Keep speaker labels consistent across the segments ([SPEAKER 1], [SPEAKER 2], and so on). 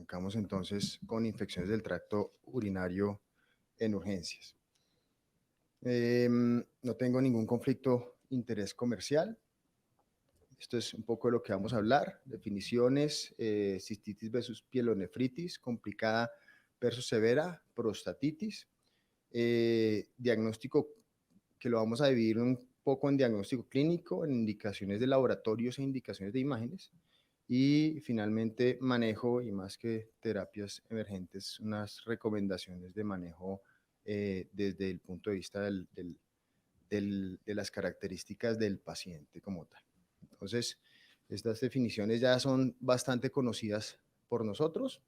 [SPEAKER 1] Arrancamos entonces con infecciones del tracto urinario en urgencias. No tengo ningún conflicto de interés comercial. Esto es un poco de lo que vamos a hablar. Definiciones, cistitis versus pielonefritis, complicada versus severa, prostatitis. Diagnóstico que lo vamos a dividir un poco en diagnóstico clínico, en indicaciones de laboratorios e indicaciones de imágenes. Y finalmente, manejo y más que terapias emergentes, unas recomendaciones de manejo desde el punto de vista de las características del paciente como tal. Entonces, estas definiciones ya son bastante conocidas por nosotros,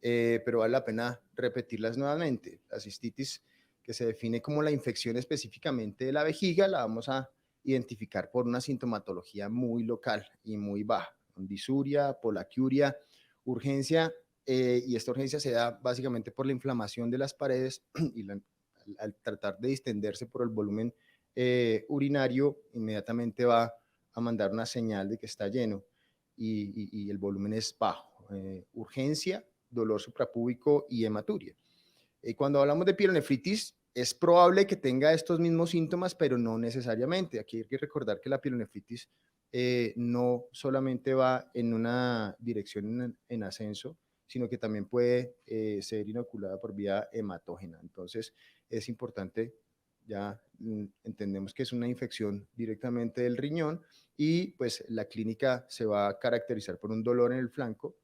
[SPEAKER 1] pero vale la pena repetirlas nuevamente. La cistitis, que se define como la infección específicamente de la vejiga, la vamos a identificar por una sintomatología muy local y muy baja, disuria, polaquiuria, urgencia, y esta urgencia se da básicamente por la inflamación de las paredes y al tratar de distenderse por el volumen urinario, inmediatamente va a mandar una señal de que está lleno y el volumen es bajo. Urgencia, dolor suprapúbico y hematuria. Cuando hablamos de pielonefritis, es probable que tenga estos mismos síntomas, pero no necesariamente. Aquí hay que recordar que la pielonefritis no solamente va en una dirección en ascenso, sino que también puede ser inoculada por vía hematógena. Entonces, es importante, ya entendemos que es una infección directamente del riñón y pues la clínica se va a caracterizar por un dolor en el flanco,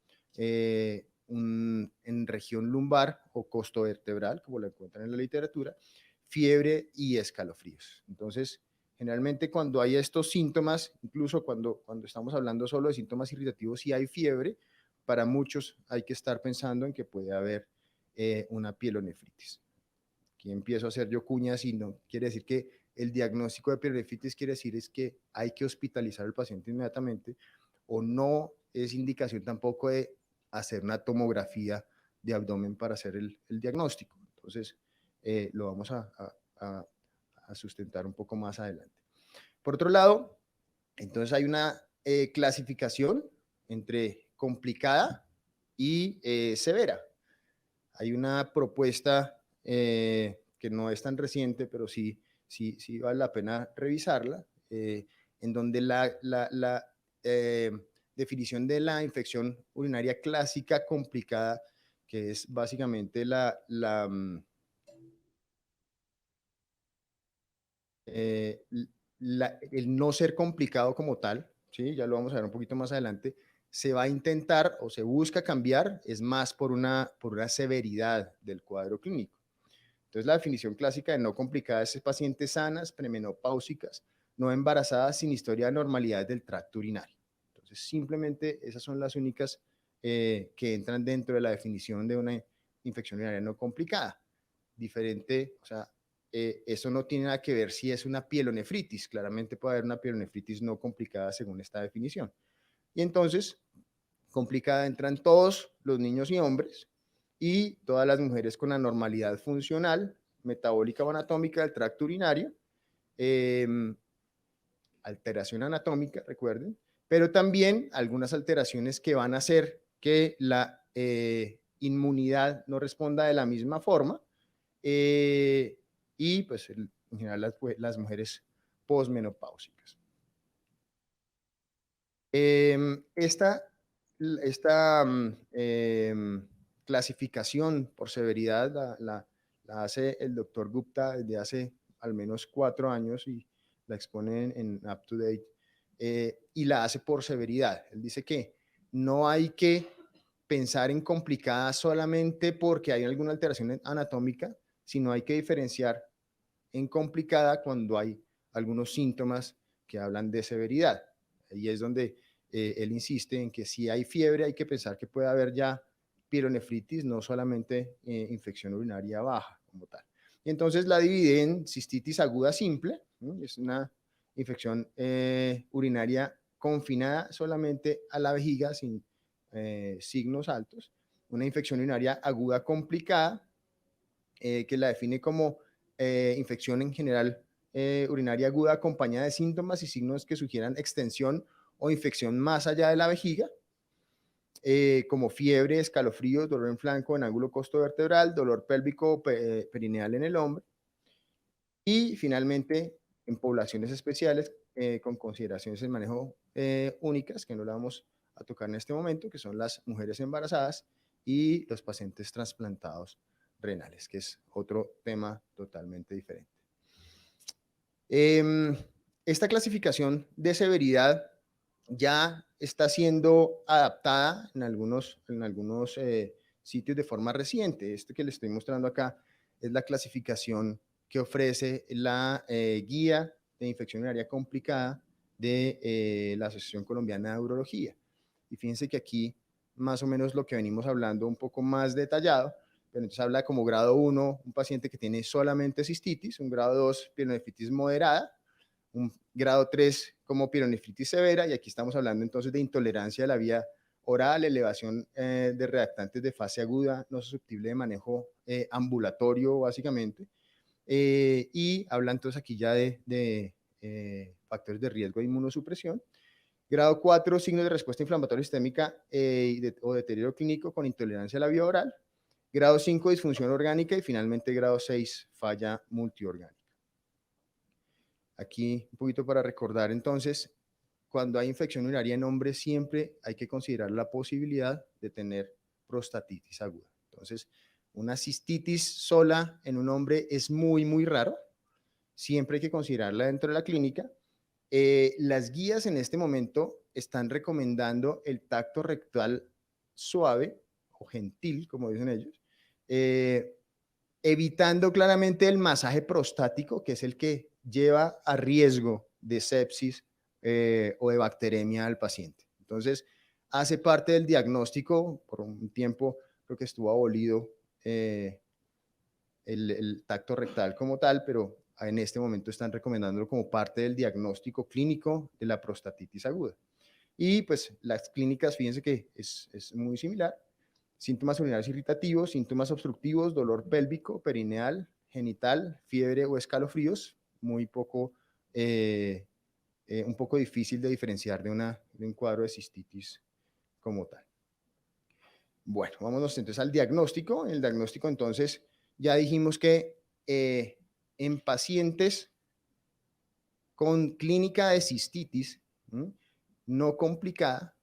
[SPEAKER 1] en región lumbar o costovertebral, como lo encuentran en la literatura, fiebre y escalofríos. Entonces, generalmente cuando hay estos síntomas, incluso cuando estamos hablando solo de síntomas irritativos, si hay fiebre, para muchos hay que estar pensando en que puede haber una pielonefritis. Aquí empiezo a hacer yo cuñas y no quiere decir que el diagnóstico de pielonefritis quiere decir es que hay que hospitalizar al paciente inmediatamente, o no es indicación tampoco de hacer una tomografía de abdomen para hacer el diagnóstico. Entonces, lo vamos a sustentar un poco más adelante. Por otro lado, entonces hay una clasificación entre complicada y severa. Hay una propuesta que no es tan reciente, pero sí vale la pena revisarla, en donde la definición de la infección urinaria clásica complicada, que es básicamente eh, el no ser complicado como tal, ¿sí? Ya lo vamos a ver un poquito más adelante, se va a intentar o se busca cambiar, es más por una severidad del cuadro clínico. Entonces, la definición clásica de no complicada es pacientes sanas, premenopáusicas, no embarazadas, sin historia de anormalidades del tracto urinario. Entonces, simplemente esas son las únicas que entran dentro de la definición de una infección urinaria no complicada. Diferente, o sea, eso no tiene nada que ver si es una pielonefritis. Claramente puede haber una pielonefritis no complicada según esta definición. Y entonces, complicada entran todos los niños y hombres y todas las mujeres con anormalidad funcional, metabólica o anatómica del tracto urinario, eh, alteración anatómica, recuerden, pero también algunas alteraciones que van a hacer que la inmunidad no responda de la misma forma, y pues en general las mujeres posmenopáusicas. Esta clasificación por severidad la hace el doctor Gupta desde hace al menos 4 años y la expone en UpToDate, y la hace por severidad. Él dice que no hay que pensar en complicada solamente porque hay alguna alteración anatómica, sino hay que diferenciar en complicada cuando hay algunos síntomas que hablan de severidad. Y es donde él insiste en que si hay fiebre hay que pensar que puede haber ya pielonefritis, no solamente infección urinaria baja como tal. Y entonces la divide en cistitis aguda simple, ¿no? Es una infección urinaria confinada solamente a la vejiga sin signos altos, una infección urinaria aguda complicada, que la define como infección en general urinaria aguda acompañada de síntomas y signos que sugieran extensión o infección más allá de la vejiga. como fiebre, escalofríos, dolor en flanco, en ángulo costovertebral, dolor pélvico perineal en el hombre. Y finalmente, en poblaciones especiales, con consideraciones en manejo únicas, que no la vamos a tocar en este momento, que son las mujeres embarazadas y los pacientes trasplantados renales, que es otro tema totalmente diferente. Esta clasificación de severidad ya está siendo adaptada en algunos sitios de forma reciente. Esto que les estoy mostrando acá es la clasificación que ofrece la guía de infección urinaria complicada de la Asociación Colombiana de Urología. Y fíjense que aquí más o menos lo que venimos hablando un poco más detallado, pero entonces habla como grado 1, un paciente que tiene solamente cistitis, un grado 2, pielonefritis moderada, un grado 3 como pielonefritis severa, y aquí estamos hablando entonces de intolerancia de la vía oral, elevación de reactantes de fase aguda, no susceptible de manejo ambulatorio básicamente, y habla entonces aquí ya de factores de riesgo de inmunosupresión. Grado 4, signos de respuesta inflamatoria sistémica o deterioro clínico con intolerancia a la vía oral. Grado 5, disfunción orgánica. Y finalmente, grado 6, falla multiorgánica. Aquí un poquito para recordar entonces, cuando hay infección urinaria en hombres siempre hay que considerar la posibilidad de tener prostatitis aguda. Entonces, una cistitis sola en un hombre es muy, muy raro. Siempre hay que considerarla dentro de la clínica. Las guías en este momento están recomendando el tacto rectal suave o gentil, como dicen ellos, evitando claramente el masaje prostático, que es el que lleva a riesgo de sepsis o de bacteremia al paciente. Entonces, hace parte del diagnóstico, por un tiempo creo que estuvo abolido el tacto rectal como tal, pero en este momento están recomendándolo como parte del diagnóstico clínico de la prostatitis aguda. Y pues las clínicas, fíjense que es muy similar. Síntomas urinarios irritativos, síntomas obstructivos, dolor pélvico, perineal, genital, fiebre o escalofríos, muy poco, un poco difícil de diferenciar de un cuadro de cistitis como tal. Bueno, vámonos entonces al diagnóstico. En el diagnóstico entonces ya dijimos que en pacientes con clínica de cistitis no complicada,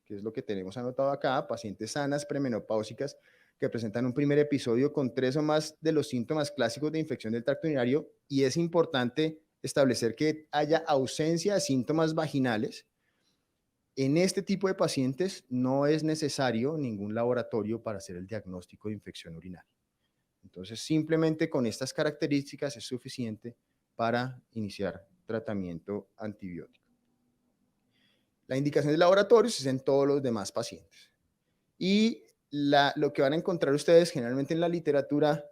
[SPEAKER 1] que es lo que tenemos anotado acá, pacientes sanas, premenopáusicas, que presentan un primer episodio con 3 o más de los síntomas clásicos de infección del tracto urinario, y es importante establecer que haya ausencia de síntomas vaginales. En este tipo de pacientes no es necesario ningún laboratorio para hacer el diagnóstico de infección urinaria. Entonces, simplemente con estas características es suficiente para iniciar tratamiento antibiótico. La indicación de laboratorios es en todos los demás pacientes. Y lo que van a encontrar ustedes generalmente en la literatura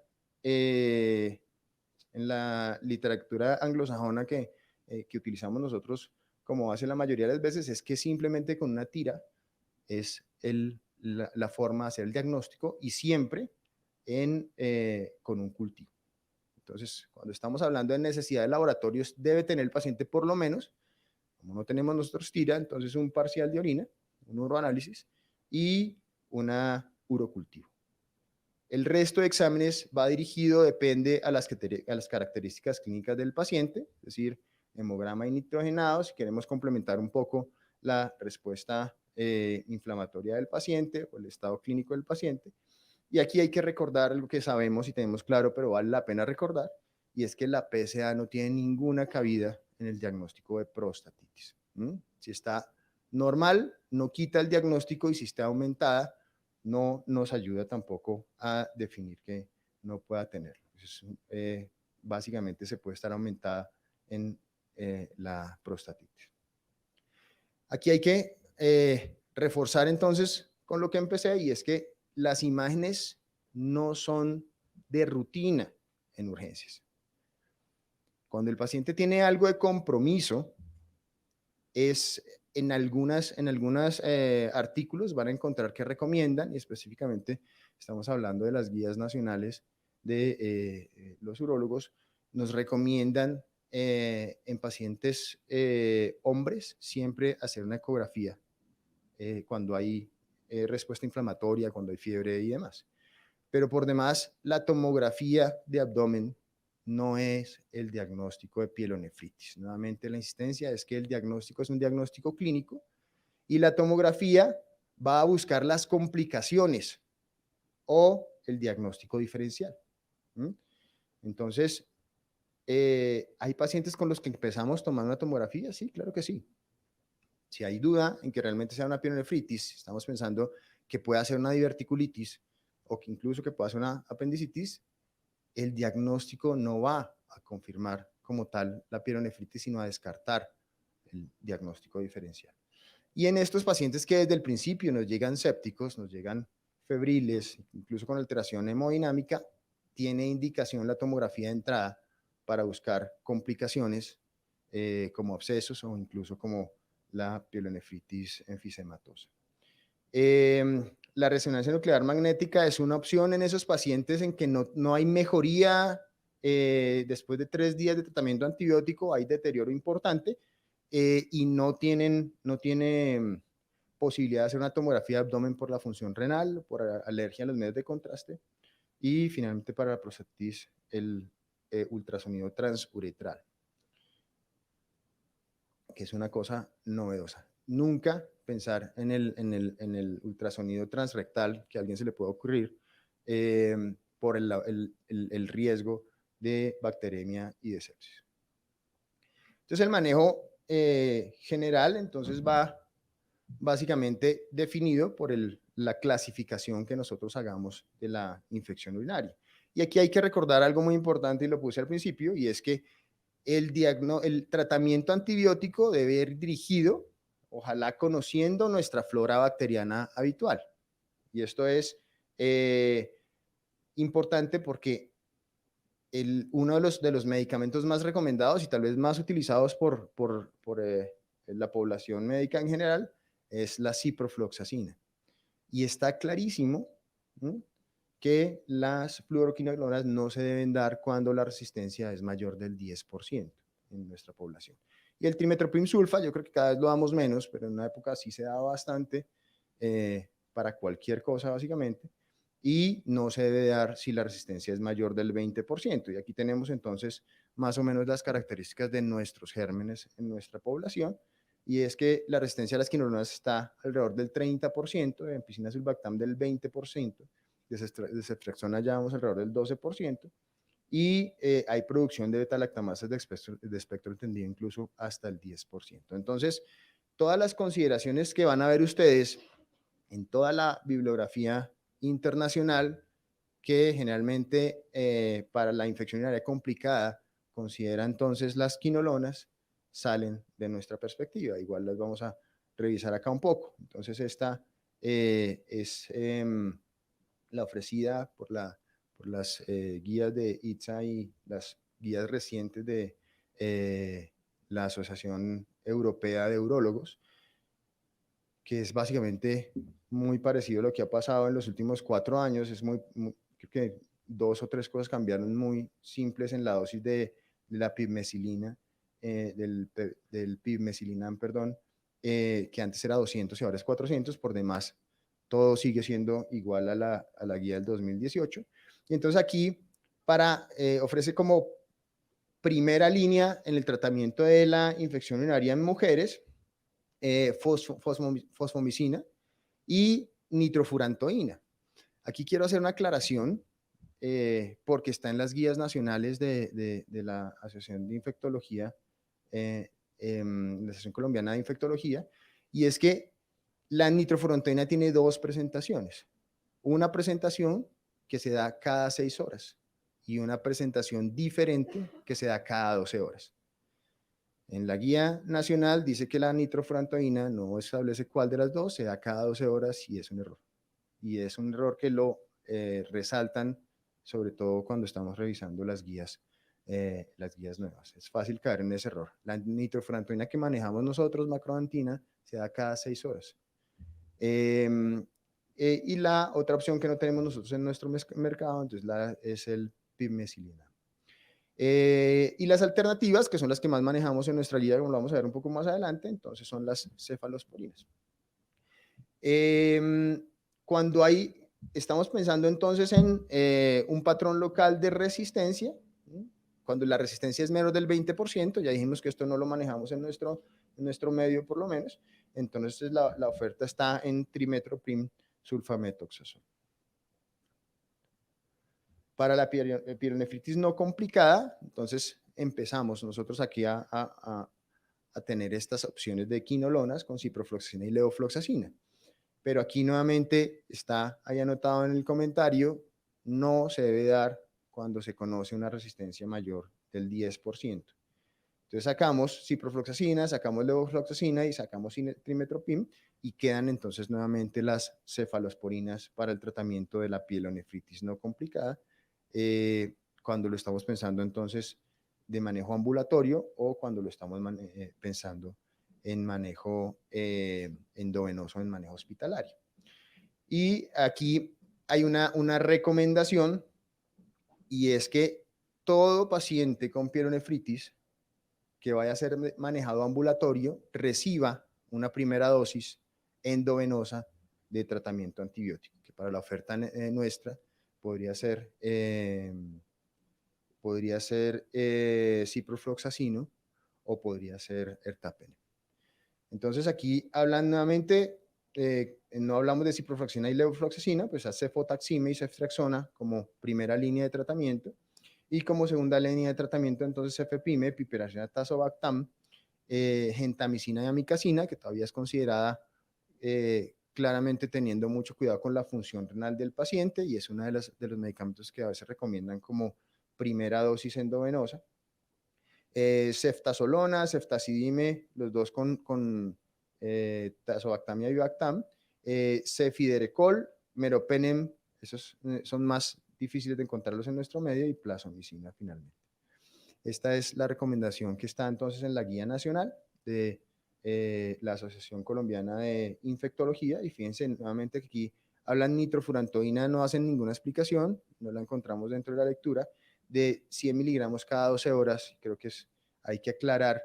[SPEAKER 1] anglosajona que utilizamos nosotros como base la mayoría de las veces, es que simplemente con una tira es la forma de hacer el diagnóstico, y siempre con un cultivo. Entonces, cuando estamos hablando de necesidad de laboratorios, debe tener el paciente por lo menos, como no tenemos nosotros tira, entonces un parcial de orina, un uroanálisis y una urocultivo. El resto de exámenes va dirigido, depende a las características clínicas del paciente, es decir, hemograma y nitrogenado, si queremos complementar un poco la respuesta inflamatoria del paciente o el estado clínico del paciente. Y aquí hay que recordar algo que sabemos y tenemos claro, pero vale la pena recordar, y es que la PSA no tiene ninguna cabida en el diagnóstico de prostatitis. Si está normal, no quita el diagnóstico, y si está aumentada, no nos ayuda tampoco a definir que no pueda tenerlo. Básicamente se puede estar aumentada en la prostatitis. Aquí hay que reforzar entonces con lo que empecé, y es que las imágenes no son de rutina en urgencias. Cuando el paciente tiene algo de compromiso, en algunos artículos van a encontrar que recomiendan, y específicamente estamos hablando de las guías nacionales de los urólogos, nos recomiendan en pacientes hombres siempre hacer una ecografía cuando hay respuesta inflamatoria, cuando hay fiebre y demás. Pero por demás, la tomografía de abdomen no es el diagnóstico de pielonefritis. Nuevamente, la insistencia es que el diagnóstico es un diagnóstico clínico y la tomografía va a buscar las complicaciones o el diagnóstico diferencial. Entonces, ¿hay pacientes con los que empezamos tomando una tomografía? Sí, claro que sí. Si hay duda en que realmente sea una pielonefritis, estamos pensando que pueda ser una diverticulitis o que incluso que pueda ser una apendicitis, el diagnóstico no va a confirmar como tal la pielonefritis, sino a descartar el diagnóstico diferencial. Y en estos pacientes que desde el principio nos llegan sépticos, nos llegan febriles, incluso con alteración hemodinámica, tiene indicación la tomografía de entrada para buscar complicaciones como abscesos o incluso como la pielonefritis enfisematosa. La resonancia nuclear magnética es una opción en esos pacientes en que no hay mejoría después de 3 días de tratamiento antibiótico, hay deterioro importante y no tiene posibilidad de hacer una tomografía de abdomen por la función renal, por alergia a los medios de contraste y finalmente para la prostatitis el ultrasonido transuretral, que es una cosa novedosa. Nunca pensar en el ultrasonido transrectal que a alguien se le pueda ocurrir por el riesgo de bacteremia y de sepsis. Entonces el manejo general entonces va básicamente definido por la clasificación que nosotros hagamos de la infección urinaria. Y aquí hay que recordar algo muy importante y lo puse al principio, y es que el tratamiento antibiótico debe ir dirigido, ojalá conociendo nuestra flora bacteriana habitual. Y esto es importante porque uno de los medicamentos más recomendados y tal vez más utilizados por la población médica en general es la ciprofloxacina. Y está clarísimo, ¿no?, que las fluoroquinolonas no se deben dar cuando la resistencia es mayor del 10% en nuestra población. Y el trimetoprim-sulfa, yo creo que cada vez lo damos menos, pero en una época sí se daba bastante para cualquier cosa básicamente, y no se debe dar si la resistencia es mayor del 20%. Y aquí tenemos entonces más o menos las características de nuestros gérmenes en nuestra población, y es que la resistencia a las quinolonas está alrededor del 30%, de ampicilina sulbactam del 20%, de ceftriaxona ya vamos alrededor del 12%, y hay producción de beta-lactamasas de espectro entendido incluso hasta el 10%. Entonces, todas las consideraciones que van a ver ustedes en toda la bibliografía internacional, que generalmente para la infección urinaria complicada considera entonces las quinolonas, salen de nuestra perspectiva. Igual las vamos a revisar acá un poco. Entonces esta es la ofrecida por las guías de ITSA y las guías recientes de la Asociación Europea de Urólogos, que es básicamente muy parecido a lo que ha pasado en los últimos 4 años. Es creo que 2 o 3 cosas cambiaron muy simples en la dosis de la pibmesilina, del pibmesilinam, perdón, que antes era 200 y ahora es 400, por demás todo sigue siendo igual a la guía del 2018. Y entonces aquí ofrece como primera línea en el tratamiento de la infección urinaria en mujeres, fosfomicina y nitrofurantoína. Aquí quiero hacer una aclaración porque está en las guías nacionales de la Asociación de Infectología, la Asociación Colombiana de Infectología, y es que la nitrofurantoína tiene 2 presentaciones. Una presentación que se da cada 6 horas y una presentación diferente que se da cada 12 horas. En la guía nacional dice que la nitrofurantoína no establece cuál de las dos, se da cada 12 horas y es un error. Y es un error que lo resaltan, sobre todo cuando estamos revisando las guías nuevas. Es fácil caer en ese error. La nitrofurantoína que manejamos nosotros, macrodantina, se da cada 6 horas. Y la otra opción que no tenemos nosotros en nuestro mercado, entonces es el pibmesilina. Y las alternativas, que son las que más manejamos en nuestra guía, como lo vamos a ver un poco más adelante, entonces son las cefalosporinas. Cuando estamos pensando entonces en un patrón local de resistencia, ¿sí? Cuando la resistencia es menos del 20%, ya dijimos que esto no lo manejamos en nuestro medio por lo menos, entonces la oferta está en trimetoprim sulfametoxazol. Para la pielonefritis no complicada, entonces empezamos nosotros aquí a tener estas opciones de quinolonas con ciprofloxacina y levofloxacina. Pero aquí nuevamente está ahí anotado en el comentario, no se debe dar cuando se conoce una resistencia mayor del 10%. Entonces sacamos ciprofloxacina, sacamos levofloxacina y sacamos trimetoprim y quedan entonces nuevamente las cefalosporinas para el tratamiento de la pielonefritis no complicada, cuando lo estamos pensando entonces de manejo ambulatorio o cuando lo estamos pensando en manejo endovenoso, en manejo hospitalario. Y aquí hay una recomendación, y es que todo paciente con pielonefritis que vaya a ser manejado ambulatorio reciba una primera dosis endovenosa de tratamiento antibiótico, que para la oferta nuestra podría ser ciprofloxacino o podría ser ertapenem. Entonces aquí hablan nuevamente, no hablamos de ciprofloxacina y levofloxacina, pues a cefotaxime y ceftriaxona como primera línea de tratamiento, y como segunda línea de tratamiento entonces cefepime, piperacina, tazobactam, gentamicina y amicacina, que todavía es considerada claramente teniendo mucho cuidado con la función renal del paciente, y es uno de los medicamentos que a veces recomiendan como primera dosis endovenosa. Ceftazolona, ceftazidime, los dos con tazobactam y avibactam, cefiderecol, meropenem, esos son más difíciles de encontrarlos en nuestro medio, y plazomicina finalmente. Esta es la recomendación que está entonces en la guía nacional de la Asociación Colombiana de Infectología, y fíjense nuevamente que aquí hablan nitrofurantoína, no hacen ninguna explicación, no la encontramos dentro de la lectura, de 100 miligramos cada 12 horas. Creo que hay que aclarar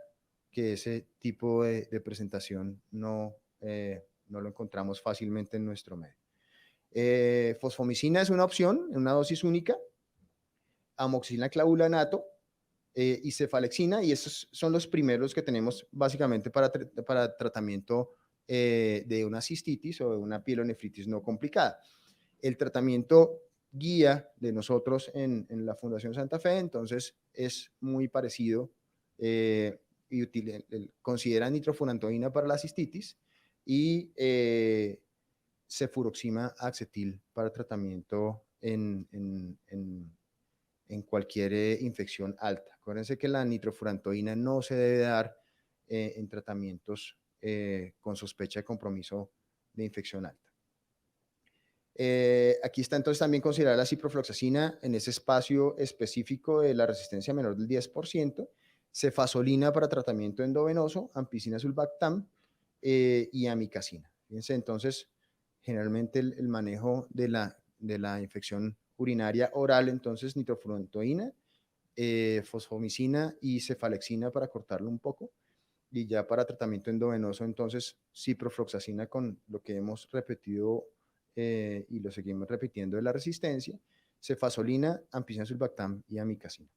[SPEAKER 1] que ese tipo de presentación no lo encontramos fácilmente en nuestro medio. Fosfomicina es una opción en una dosis única, amoxicilina clavulanato y cefalexina, y esos son los primeros que tenemos básicamente para tratamiento de una cistitis o de una pielonefritis no complicada. El tratamiento guía de nosotros en la Fundación Santa Fe, entonces es muy parecido, y considera nitrofurantoína para la cistitis y cefuroxima acetil para tratamiento en cualquier infección alta. Acuérdense que la nitrofurantoína no se debe dar en tratamientos con sospecha de compromiso de infección alta. Aquí está entonces también considerar la ciprofloxacina en ese espacio específico de la resistencia menor del 10%, cefasolina para tratamiento endovenoso, ampicina sulbactam y amicacina. Fíjense entonces, generalmente el manejo de la infección urinaria oral, entonces nitrofurantoína, fosfomicina y cefalexina para cortarlo un poco, y ya para tratamiento endovenoso entonces ciprofloxacina con lo que hemos repetido y lo seguimos repitiendo de la resistencia, cefasolina, ampicina sulbactam y amicacina.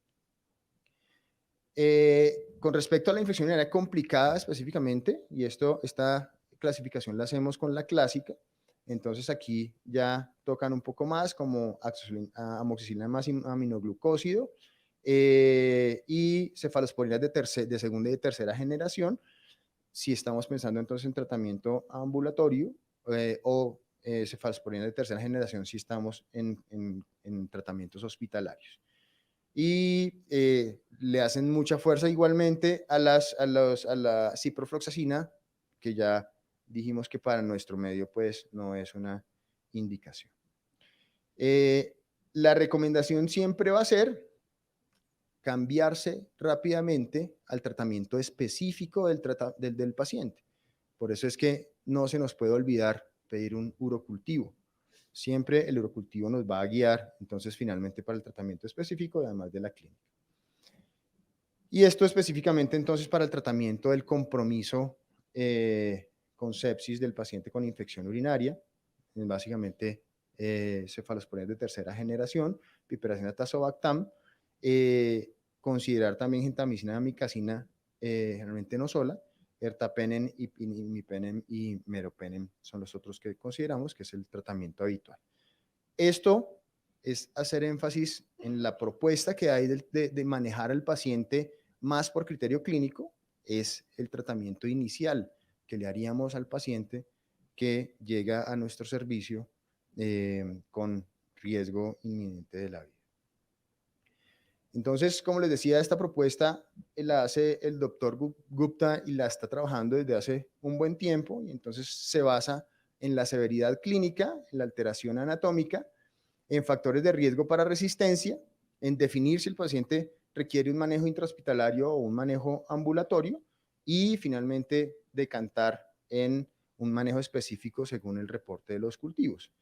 [SPEAKER 1] Con respecto a la infección urinaria complicada específicamente, y esta clasificación la hacemos con la clásica, entonces aquí ya tocan un poco más como amoxicilina más aminoglucósido y cefalosporinas de segunda y de tercera generación, si estamos pensando entonces en tratamiento ambulatorio, o cefalosporinas de tercera generación si estamos en tratamientos hospitalarios. Y le hacen mucha fuerza igualmente a la ciprofloxacina, que ya dijimos que para nuestro medio pues no es una indicación. La recomendación siempre va a ser cambiarse rápidamente al tratamiento específico del paciente. Por eso es que no se nos puede olvidar pedir un urocultivo. Siempre el urocultivo nos va a guiar entonces finalmente para el tratamiento específico, además de la clínica. Y esto específicamente entonces para el tratamiento del compromiso con sepsis del paciente con infección urinaria, básicamente cefalosporina de tercera generación, piperacina tazobactam, considerar también gentamicina, amicacina, generalmente no sola, ertapenem, imipenem y meropenem son los otros que consideramos que es el tratamiento habitual. Esto es hacer énfasis en la propuesta que hay de manejar al paciente más por criterio clínico, es el tratamiento inicial que le haríamos al paciente que llega a nuestro servicio con riesgo inminente de la vida. Entonces, como les decía, esta propuesta la hace el doctor Gupta y la está trabajando desde hace un buen tiempo, y entonces se basa en la severidad clínica, en la alteración anatómica, en factores de riesgo para resistencia, en definir si el paciente requiere un manejo intrahospitalario o un manejo ambulatorio, y finalmente decantar en un manejo específico según el reporte de los cultivos.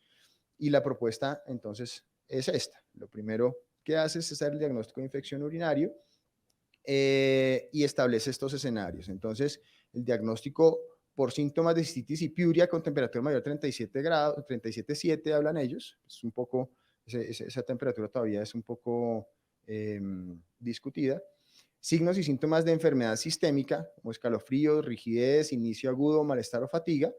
[SPEAKER 1] Y la propuesta entonces es esta. Lo primero que hace es hacer el diagnóstico de infección urinario y establece estos escenarios. Entonces, el diagnóstico por síntomas de cistitis y piuria con temperatura mayor a 37 grados, 37,7 hablan ellos, es un poco, esa temperatura todavía es un poco discutida. Signos y síntomas de enfermedad sistémica, como escalofríos, rigidez, inicio agudo, malestar o fatiga,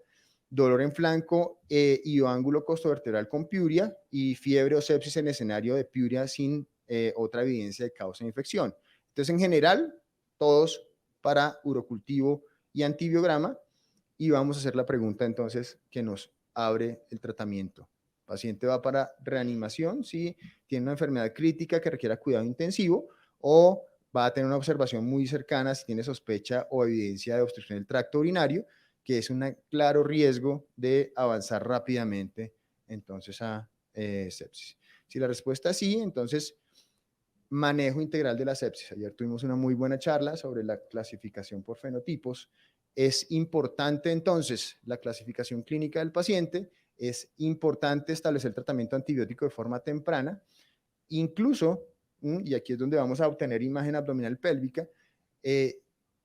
[SPEAKER 1] dolor en flanco y o ángulo costovertebral con piuria y fiebre o sepsis en escenario de piuria sin otra evidencia de causa de infección. Entonces, en general, todos para urocultivo y antibiograma, y vamos a hacer la pregunta entonces que nos abre el tratamiento. El paciente va para reanimación si tiene una enfermedad crítica que requiera cuidado intensivo, o va a tener una observación muy cercana si tiene sospecha o evidencia de obstrucción del tracto urinario, que es un claro riesgo de avanzar rápidamente entonces a sepsis. Si la respuesta es sí, entonces manejo integral de la sepsis. Ayer tuvimos una muy buena charla sobre la clasificación por fenotipos. Es importante entonces la clasificación clínica del paciente, es importante establecer tratamiento antibiótico de forma temprana, incluso, y aquí es donde vamos a obtener imagen abdominal pélvica,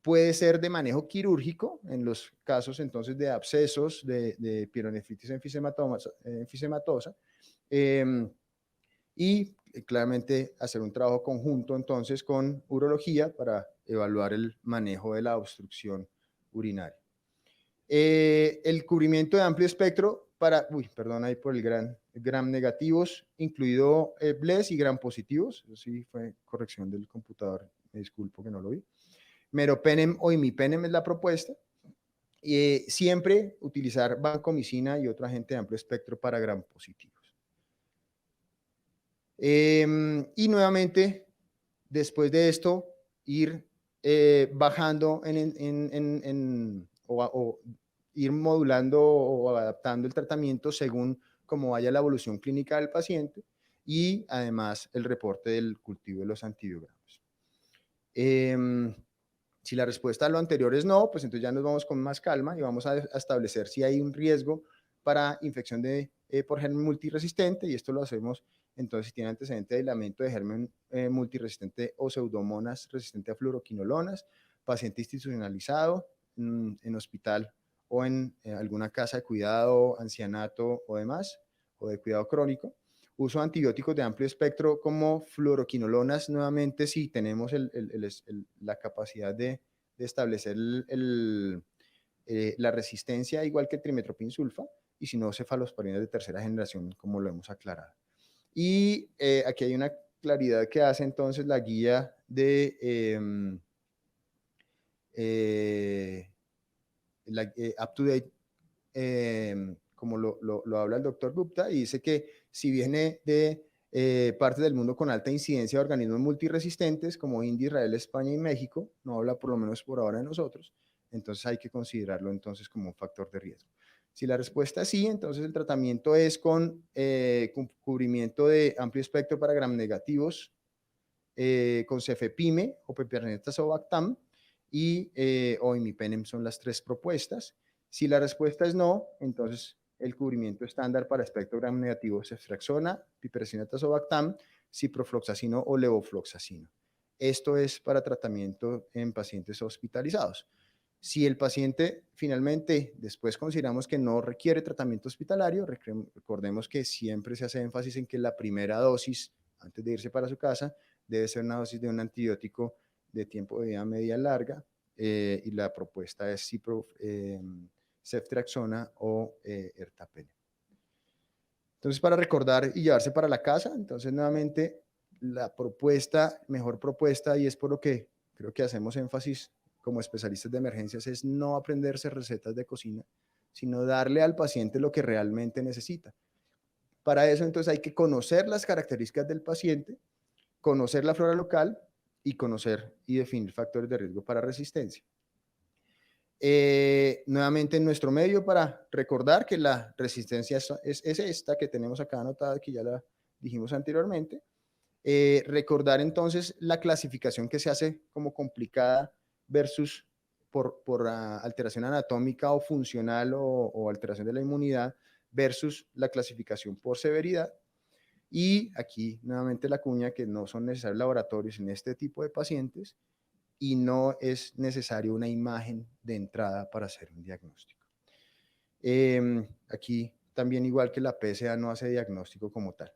[SPEAKER 1] puede ser de manejo quirúrgico en los casos entonces de abscesos, de pielonefritis enfisematosa, y claramente hacer un trabajo conjunto entonces con urología para evaluar el manejo de la obstrucción urinaria. El cubrimiento de amplio espectro para, perdón ahí por el gram negativos, incluido BLES y gram positivos, eso sí fue corrección del computador, me disculpo que no lo vi. Meropenem o imipenem es la propuesta. Siempre utilizar vancomicina y otro agente de amplio espectro para gram positivos. Y nuevamente, después de esto, ir bajando o ir modulando o adaptando el tratamiento según cómo vaya la evolución clínica del paciente y además el reporte del cultivo de los antibiogramas. Si la respuesta a lo anterior es no, pues entonces ya nos vamos con más calma y vamos a establecer si hay un riesgo para infección por germen multiresistente, y esto lo hacemos entonces si tiene antecedente de aislamiento de germen multiresistente o pseudomonas resistente a fluoroquinolonas, paciente institucionalizado en hospital o en alguna casa de cuidado, ancianato o demás, o de cuidado crónico. Uso de antibióticos de amplio espectro como fluoroquinolonas, nuevamente si tenemos la capacidad de establecer la resistencia igual que el trimetoprim sulfa, y si no, cefalosporinas de tercera generación, como lo hemos aclarado. Y aquí hay una claridad que hace entonces la guía de Up to Date, como lo habla el doctor Gupta, y dice que si viene de partes del mundo con alta incidencia de organismos multiresistentes como India, Israel, España y México, no habla por lo menos por ahora de nosotros, entonces hay que considerarlo entonces como un factor de riesgo. Si la respuesta es sí, entonces el tratamiento es con cubrimiento de amplio espectro para gram negativos, con cefepime o piperacina tazobactam y o imipenem son las tres propuestas. Si la respuesta es no, entonces el cubrimiento estándar para espectro gram negativo es ceftriaxona, piperacina tazobactam, ciprofloxacino o levofloxacino. Esto es para tratamiento en pacientes hospitalizados. Si el paciente finalmente después consideramos que no requiere tratamiento hospitalario, recordemos que siempre se hace énfasis en que la primera dosis, antes de irse para su casa, debe ser una dosis de un antibiótico de tiempo de vida media larga, y la propuesta es ceftriaxona o ertapenem. Entonces, para recordar y llevarse para la casa, entonces nuevamente la propuesta, mejor propuesta, y es por lo que creo que hacemos énfasis como especialistas de emergencias, es no aprenderse recetas de cocina, sino darle al paciente lo que realmente necesita. Para eso, entonces, hay que conocer las características del paciente, conocer la flora local y conocer y definir factores de riesgo para resistencia. Nuevamente en nuestro medio para recordar que la resistencia es esta que tenemos acá anotada, que ya la dijimos anteriormente. Recordar entonces la clasificación que se hace como complicada versus por alteración anatómica o funcional o alteración de la inmunidad versus la clasificación por severidad. Y aquí nuevamente la cuña que no son necesarios laboratorios en este tipo de pacientes y no es necesario una imagen de entrada para hacer un diagnóstico. Aquí también, igual que la PSA, no hace diagnóstico como tal.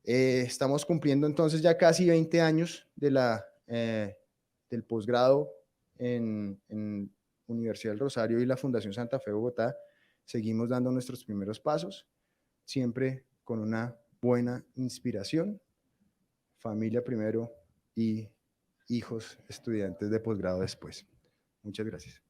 [SPEAKER 1] Estamos cumpliendo entonces ya casi 20 años del posgrado en Universidad del Rosario y la Fundación Santa Fe Bogotá. Seguimos dando nuestros primeros pasos, siempre con una buena inspiración, familia primero y hijos estudiantes de posgrado después. Muchas gracias.